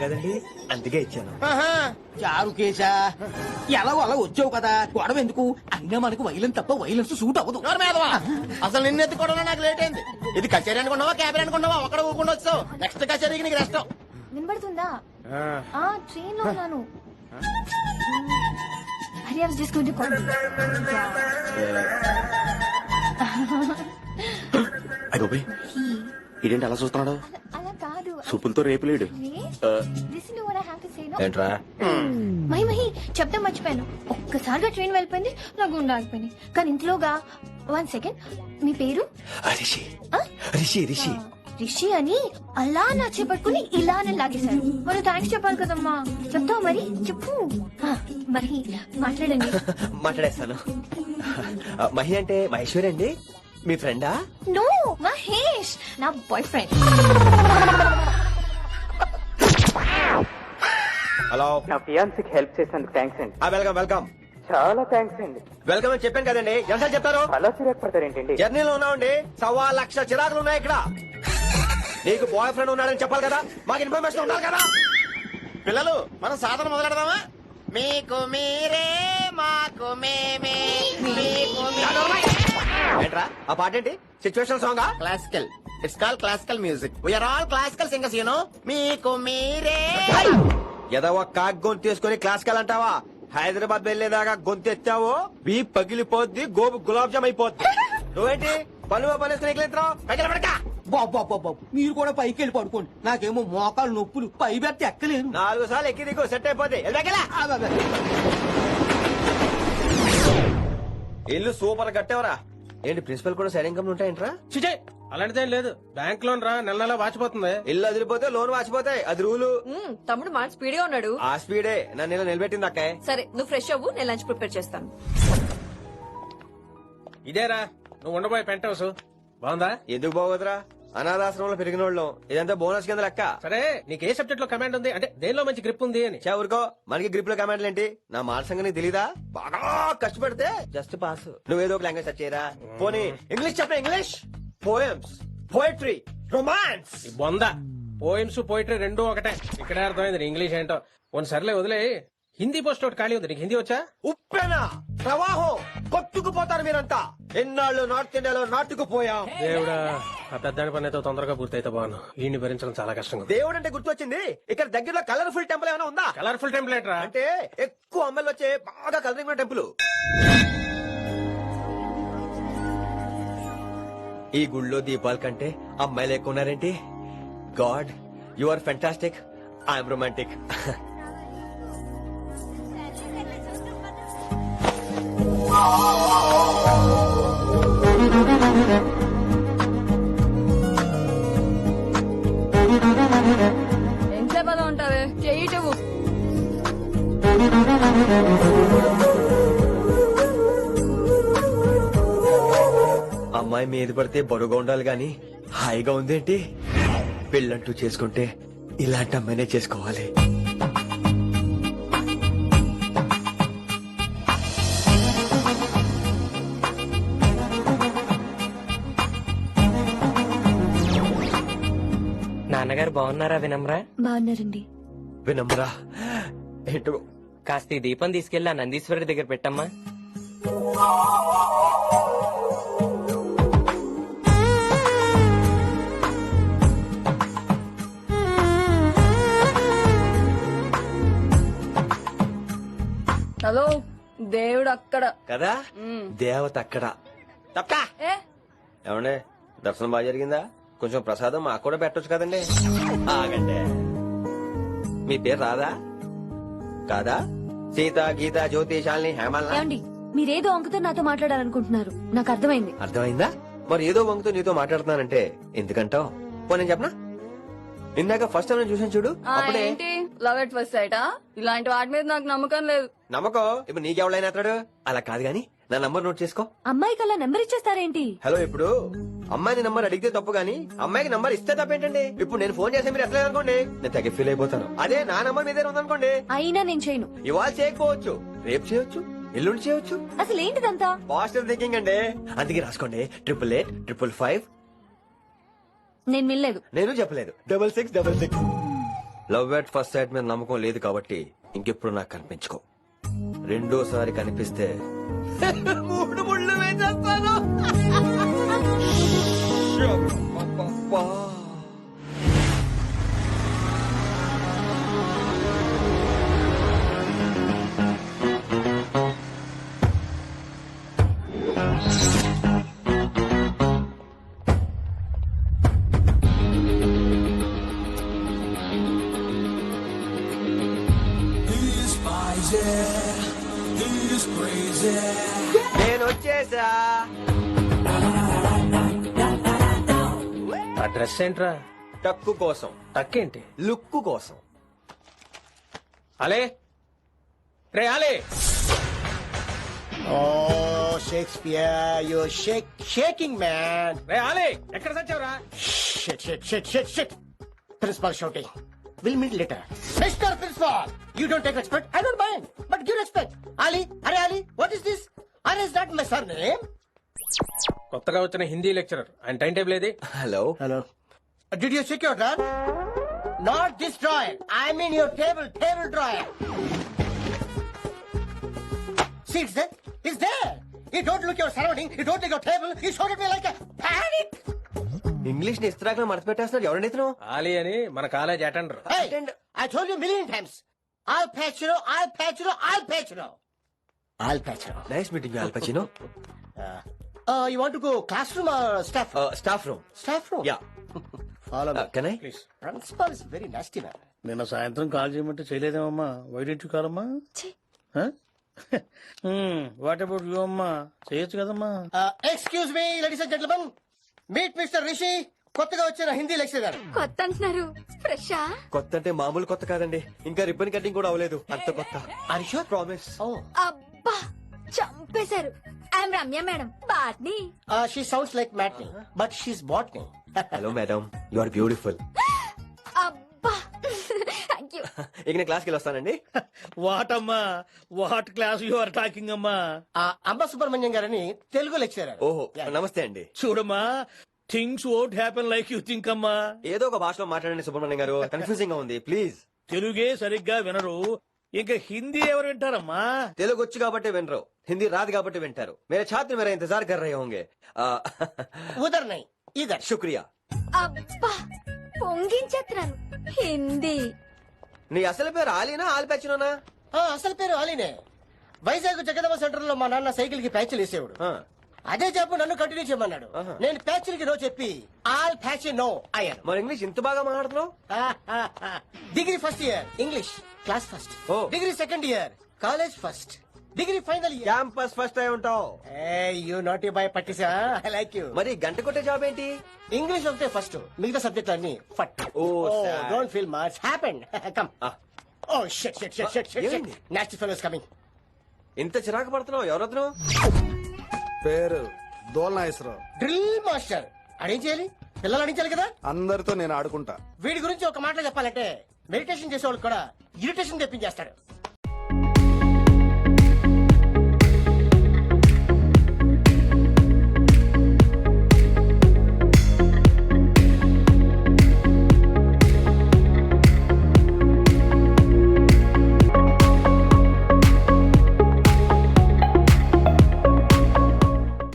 కదండి అందుకే ఇచ్చాను. చారు కేశా ఎలా అలా వచ్చావు కదా గొడవ ఎందుకు? అయినా మనకు వైలెన్స్ తప్ప వైలెన్స్ సూట్ అవ్వదు. అసలు నిన్ను ఎత్తుకోవడంలో నాకు లేట్ అయింది. ఇది కచేరీ అనుకున్నావా క్యాబిన్ అనుకున్నావా? అక్కడ ఊకుండా వచ్చావు. నెక్స్ట్ కచేరీకి నీకు రెస్ట్. వినబడుతుందా? ట్రైన్ లో ఉన్నాను. Hari I was just going to call you. అయ్యోబే ఇదేంటి అలా చూస్తున్నాడు? అలా కాదు. సూపులతో రేపులేడు. Listen to what I have to say, no? ఏంట్రా? మహి చెప్తే మర్చిపోయాను. ఒక్కసారిగా ట్రైన్ వెళ్ళిపోయింది, నా గుండె ఆగిపోయింది. కానీ ఇంట్లోగా 1 సెకండ్, మీ పేరు? రిషి. ఆ? రిషి రిషి రిషి అని అలా నా చేపట్టుకుని ఇలానే లాగేశారు. మరి థ్యాంక్స్ చెప్పాలి కదమ్మా. చెప్తావు మరి? చెప్పు. మరి మాట్లాడండి. మాట్లాడేస్తాను. మహి అంటే మహేశ్వరి అండి, మీ ఫ్రెండా? నో, మహేష్ నా బాయ్ ఫ్రెండ్. హలో. నా ఫియాన్సీకి హెల్ప్ చేసినందుకు థ్యాంక్స్ అండి. Welcome welcome. చాలా థ్యాంక్స్ అండి. వెల్కమ్ అని చెప్పాను కదండి, ఎంత చెప్తారు? అలా చిరాకు పడతారేంటండి? జర్నీలో ఉన్నామండి, 1,00,000 చిరాకులు ఉన్నాయి ఇక్కడ. నీకు బాయ్ ఫ్రెండ్ ఉన్నాడని చెప్పాలి కదా, మాకు ఇన్ఫర్మేషన్ ఉండాలి కదా. పిల్లలు మనం సాధన మొదలెడదామా? మీకు మీరే మాకు మేమే మీకు ఏంట్రా ఆ పాట ఏంటి? Situation song? Classical. It's call classical music. We are all classical singers you know. మీకు మీరే. ఏదో ఒక కాక్ గొంతు తీసుకుని క్లాసికల్ అంటావా? హైదరాబాద్ వెళ్లేదాకా గొంతు ఎత్తావో బీ పగిలిపోద్ది, గోబు గులాబ్ జామ్ అయిపోద్ది. నువ్వేంటి పనులు పనిస్తున్నావు? బాబు మీరు కూడా పైకి వెళ్ళి పడుకోండి. నాకేమో మోకాలు నొప్పులు, పై బెర్త ఎక్కలేను. 4 సార్లు ఎక్కి దిగు సెట్ అయిపోద్ది. ఇల్లు సూపర్ కట్టేవరా. ఏంటి ప్రిన్సిపల్ కూడా సైడ్ ఇన్కమ్ ఉంటాయంట్రా? చిచే అలాంటిదేం లేదు. బ్యాంక్ లోన్ రా నెల నెలా వాచిపోతుంది. ఇల్లు అదిరిపోతే లోన్ వాచిపోతాయి, అది రూలు. తమ్ముడు మాట స్పీడ్ గా ఉన్నాడు. ఆ స్పీడే నన్ను ఇలా నిలబెట్టింది అక్కాయ్. సరే నువ్వు ఫ్రెష్ అవ్వు, నేను లంచ్ ప్రిపేర్ చేస్తాను. ఇదేరా నువ్వు ఉండబోయే పెంట్ హౌస్. బాగుందా? ఎందుకు బాగోదురా, అనాథాశ్రమంలో పెరిగిన వాళ్ళం. ఇదంతా బోనస్ కింద లెక్క. సరే నీకు ఏ సబ్జెక్ట్ లో కమాండ్ ఉంది, అంటే దేనిలో మంచి గ్రిప్ ఉంది అని. ఊరుకో, మనకి గ్రిప్ లో కమాండ్లు ఏంటి? నా మాట సంగతి తెలీదా? బాగా కష్టపడితే జస్ట్ పాస్. నువ్వేదో ఒక లాంగ్వేజ్ సెర్చ్ చేయరా. పోనీ ఇంగ్లీష్ చెప్ప. English poems, poetry, romance. ఈ బొంద పోయిమ్స్ పోయిటరీ రెండూ ఒకటే. ఇక్కడే అర్థమైంది ఇంగ్లీష్ ఏంటో. కొన్ని సర్లే వదిలే. హిందీ పోస్ట్ ఒకటి ఖాళీ ఉంది, నీకు హిందీ వచ్చా? ఉప్పెనా ప్రవాహం కొట్టుకుపోతారు మీరంతా. ఎన్నాళ్ళు నార్త్ ఇండియాలో నాటుకుపోయాం. దేవుడా, ఆ పెద్దాడి పని అయితే తొందరగా పూర్తయితే బాను. ఈయన్ని భరించడం చాలా కష్టంగా. దేవుడు అంటే గుర్తొచ్చింది, ఇక్కడ దగ్గరలో కలర్ఫుల్ టెంపుల్ ఏమైనా ఉందా? కలర్ఫుల్ టెంప్లెట్ రా అంటే ఎక్కువ అమ్మాయిలు వచ్చే బాగా కలరింగ్ ఉన్న టెంపుల్. ఈ గుళ్ళో దీపాల కంటే అమ్మాయిలు ఎక్కువ ఉన్నారేంటి? God, you are fantastic, I'm romantic. ఎంతసేపు అలా ఉంటావే, చెయ్యటవు. అమ్మాయి మీద పడితే బరువుగా ఉండాలి గాని హాయిగా ఉందేంటి? పెళ్ళంటూ చేసుకుంటే ఇలాంటి అమ్మాయినే చేసుకోవాలి. నాన్నగారు బాగున్నారా వినమ్రా? బాగున్నారండి. వినమ్రా ఏంటో. కాస్త ఈ దీపం తీసుకెళ్లి ఆ నందీశ్వరుడి దగ్గర పెట్టమ్మా. హలో, దేవుడు అక్కడ కదా, దేవత అక్కడ. తప్పా ఏ ఏమండే, దర్శనం బాగా జరిగిందా? కొంచెం ప్రసాదం మాకు కూడా పెట్టొచ్చు కదండి. ఆగండి, మీ పేరు రాదా? కాదా? సీత, గీత, జ్యోతి, శాలిని, హేమల్. ఏమండి, మీరేదో అంకుతో నాతో మాట్లాడాలనుకుంటున్నారు, నాకు అర్థమైంది. అర్థమైందా? మరి ఏదో వంగుతో నీతో మాట్లాడుతున్నానంటే ఎందుకంటావు? పో నేను చెప్పనా? ఇందాక ఫస్ట్ టైం నేను చూసాను చూడు, అప్పుడే. ఏంటి లవ్ ఎట్ ఫస్ట్ సైటా? ఇలాంటి వాటి మీద నాకు నమ్మకం లేదు. నమ్మకం ఇప్పుడు నీకెవడైనా అతడు? అలా కాదు గాని నా నంబర్ నోట్ చేసుకో. అమ్మాయికి అలా నెంబర్ ఇచ్చేస్తారేంటి? హలో, ఇప్పుడు అమ్మాయిని నంబర్ అడిగితే తప్పు గానీ అమ్మాయికి నంబర్ ఇస్తే తప్పేంటండి? ఇప్పుడు నేను ఫోన్ చేస్తే మీరు ఎట్లా అనుకోండి, నేను తెగ ఫీల్ అయిపోతాను. అదే నా నంబర్ మీ దగ్గర ఉందనుకోండి, అయినా నేను చేయను. ఇవాళ చేయకపోవచ్చు, రేపు చేయొచ్చు, ఎల్లుండి చేయొచ్చు. అసలు ఏంటిదంతా? పాజిటివ్ థింకింగ్ అండి. అందుకే రాసుకోండి 888 555. నేను వినలేదు. నేను చెప్పలేదు 6666. లవ్ ఎట్ ఫస్ట్ సైట్ మీద నమ్మకం లేదు కాబట్టి ఇంకెప్పుడు నాకు కనిపించుకో. రెండోసారి కనిపిస్తే 3 ముళ్ళు వేసేస్తాను. అబ్బబ్బబ్బా. నేను వచ్చేసా. ఆ డ్రెస్ ఏంట్రా? టక్కు కోసం, తక్కేంటి? లుక్కు కోసం. అలే రే అలే. Oh Shakespeare you shaking man. రే అలే ఎక్కడ సచ్చావురా? Shit principal shouting. Will meet later. Mister principal, you don't take respect. I don't mind, but give respect. Ali, అరే Ali, what is this? Are is that my surname? కొత్తగా వచ్చిన Hindi lecturer. ఆయన time table ఏది? Hello. Hello. Did you check your drawer? Not this drawer. I mean your table drawer. See, it's there. It's there. You don't look your surrounding. You don't look your table. You showed at me like a panic. English ని ఇస్త్రాక్ మడత పెట్టేస్తున్నాడు. ఎవరండి ఇతను? ఆలీ అని మన college attender. Hey, I told you a million times. I'll patch you. I'll patch you. I'll patch you. I'll patch you. Nice meeting you, Al Pacino. You want to go classroom or staff room? Staff room. Staff room. Yeah. Follow me. Can I? Please. Principal is very nasty man. నిన్న సాయంత్రం call చేయమంటే చేయలేదేమమ్మా? వైడెంట్ కాలమ్మా? What about you అమ్మా? చేయొచ్చు కదమ్మా? Excuse me, ladies and gentlemen. Meet Mr. Rishi. కొత్తగా వచ్చిన Hindi lecturer. కొత్త అంటున్నారు, ఫ్రెషా? కొత్త అంటే మామూలు కొత్త కాదండి, ఇంకా రిబ్బన్ కటింగ్ కూడా అవ్వలేదు. అంత కొత్త. Are you sure? Promise. Oh. అబ్బా చంపేశారు. I'm Ramya madam, botany. She sounds like Matney, but she's botany. Hello madam, you are beautiful. అబ్బా థ్యాంక్ యూ. ఇక నేను క్లాస్కి వెళ్ళి వస్తానండి. వాట్ అమ్మా? What class you are talking అమ్మా? అంబ సుబ్రహ్మణ్యం గారని తెలుగు లెక్చరర్. ఓహో నమస్తే అండి. చూడమ్మా, things won't happen like you think అమ్మా. ఏదో ఒక భాషలో మాట్లాడండి సుబ్రహ్మణ్యం గారు, కన్ఫ్యూజింగ్ గా ఉంది ప్లీజ్. తెలుగే సరిగ్గా వినరు, ఇంకా హిందీ ఎవరు వింటారమ్మా? తెలుగు వచ్చు కాబట్టి వినరు, హిందీ రాదు కాబట్టి వింటారు. మేరే ఛాత్ర మేరా ఇంతజార్ కర్ రహే హోంగే. ఉదర్ నై ఇదర్. శుక్రియా. అబ్బా పొంగించేత్రాను హిందీ. నీ అసలు పేరు ఆలీనా ఆల్పచ్చినోనా? అసలు పేరు ఆలీనే. వైజాగ్ జగదమ్మ సెంటర్ లో మా నాన్న సైకిల్ కి ప్యాచ్లు వేసేవాడు. అదే చెప్పు నన్ను కంటిన్యూ చేయమన్నాడు. నేను ప్యాచ్లకి నో చెప్పి ఆల్ ప్యాచ్ నో అయ్యాను. మరి ఇంగ్లీష్ ఇంత బాగా మాట్లాడుతున్నావు? Degree first year English class first. Oh. Degree second year college first. Degree final year campus first అయి ఉంటావు. యూ నాటీ బాయ్ పట్టిసా. I like you. మరి గంట కొట్టే జాబ్ ఏంటి? ఇంగ్లీష్ ఒకటే ఫస్ట్, మిగతా సబ్జెక్ట్ అన్ని ఫట్. sad. Don't feel much happen. Come. Oh shit shit shit shit shit. ఏమైంది? Nasty fellows coming. ఇంత చిరాకు పడుతున్నావు, ఎవరొద్దు? పేరు దోల్నాగేశ్వరరావు. Drill master. అడేం చేయాలి? పిల్లలు అడించాలి కదా. అందరితో నేను ఆడుకుంటా. వీడి గురించి ఒక మాట చెప్పాలంటే మెడిటేషన్ చేసే వాళ్ళు కూడా ఇరిటేషన్ తెప్పించేస్తాడు.